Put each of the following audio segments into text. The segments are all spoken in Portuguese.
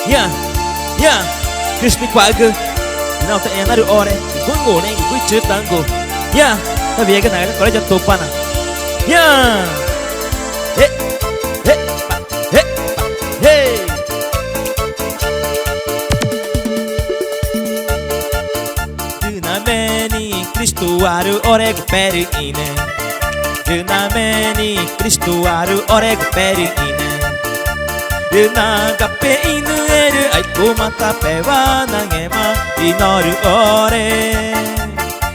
Yeah, yeah, crispy quá cơ. Nào tại nhà nó được o đây, cuối ngủ này cuối chưa tăng cô. Yeah, ta về cái này có lấy cho tụp pan à. Yeah, hey, hey, hey, hey. Dunameni Cristo aru orego peri ine. Dunameni Cristo aru orego peri ine. Dunagape inu eru aiko matape wa nagema inoru ore.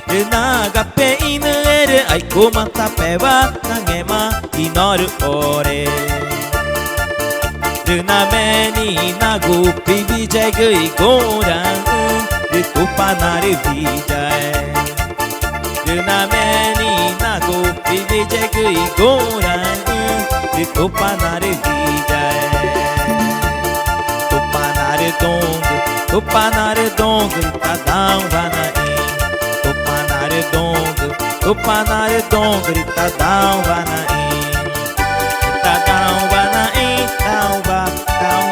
Dunagape inu eru aiko matape wa nagema inoru ore. Dunameni nagu pibi jagui goran itu panare vijay. Dunameni nagu pibi jagui goran itu panare vijay. Tupanare dong, tadam vanai. Tupanare dong, tadam vanai. Tadam vanai, down va, tadam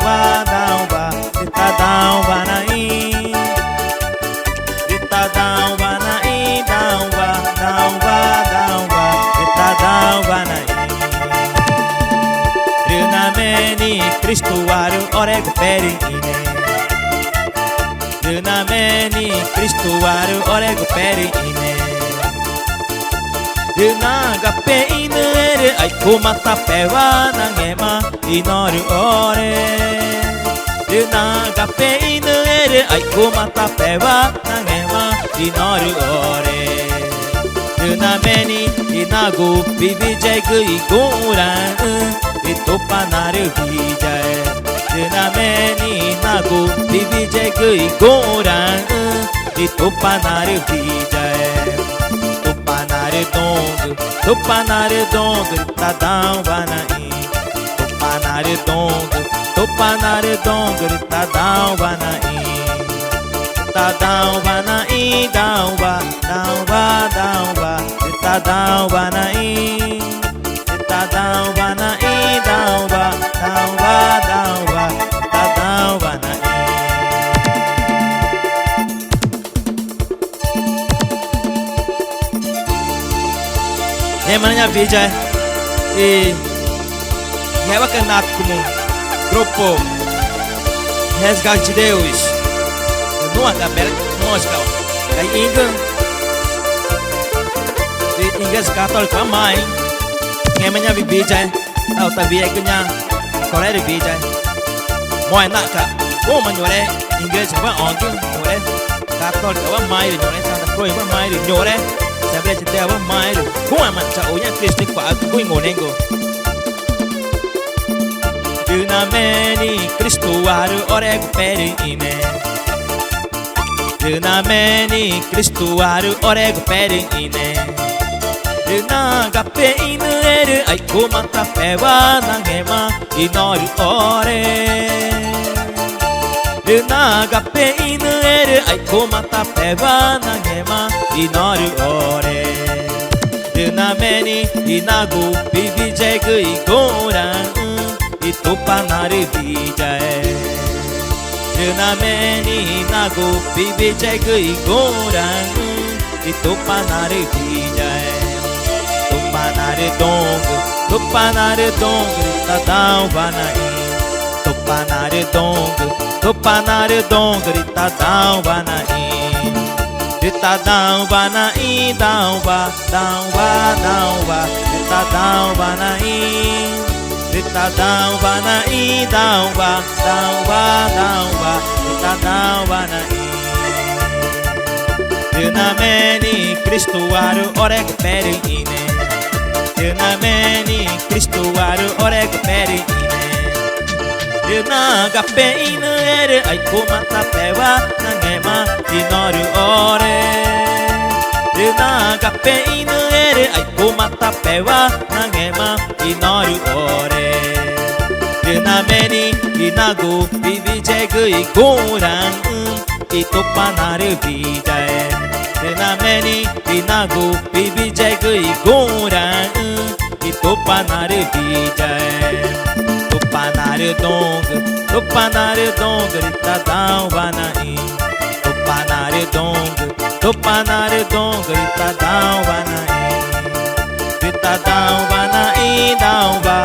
vanai. Tadam vanai, down va, tadam vanai. Dunameni Cristo aru orego peri ine. Dunameni Cristo aru orego peri ine. Dunagape inu eru aiko matape wa nagema inoru ore. Dunagape inu eru aiko matape wa nagema inoru ore. Dunameni inagu pibi jagui goran itu panare vijay. Dunameni nagu pibi jagui goran itu panare vijay. Tupanare dong, tadam vanai. Tupanare dong, tadam vanai. Tadam vanai, down va, tadam vanai. Tadam vanai, down va, tadam vanai. Namanya Vijay e leva canado como grupo Resgate de Deus numa tabela música aí ingas católico a mãe namanya Vijay ao tabia que nya correr Vijay moi naka como manhore inglês vai onde nhore católico a mãe nhore Santa Cruz a mãe nhore sabe de Deus a mãe com a mancha olha Cristo com a coingonengo. Dunameni Cristo aru orego peri ine. Dunameni Cristo aru orego peri ine. Dunagape inu eru aiko matape wa nagema inoru ore. Dunagape inu eru aiko matape wa nagema inoru ore. Dunameni inagu pibi jagui goran itu panare vijay. Dunameni inagu pibi jagui goran itu panare vijay. Tupanare dong, tadam vanai. Tupanare dong, tadam vanai. Tadam vanai, down va, tadam vanai. Tadam vanai, down va, tadam vanai. Dunameni Cristo aru orego peri ine. Dunameni Cristo aru orego peri ine. Dunagape inu eru aiko matape wa nagema inoru ore. Dunagape inu eru aiko matape wa nagema inoru ore. Dunameni inagu pibi jagui goran itu panare vijay. Dunameni inagu pibi jagui goran itu panare vijay. Tupanare dong, Tupanare dongri tadão vanaim. Tupanare dongri tadão vanaim. Tadão vanaim, dão va,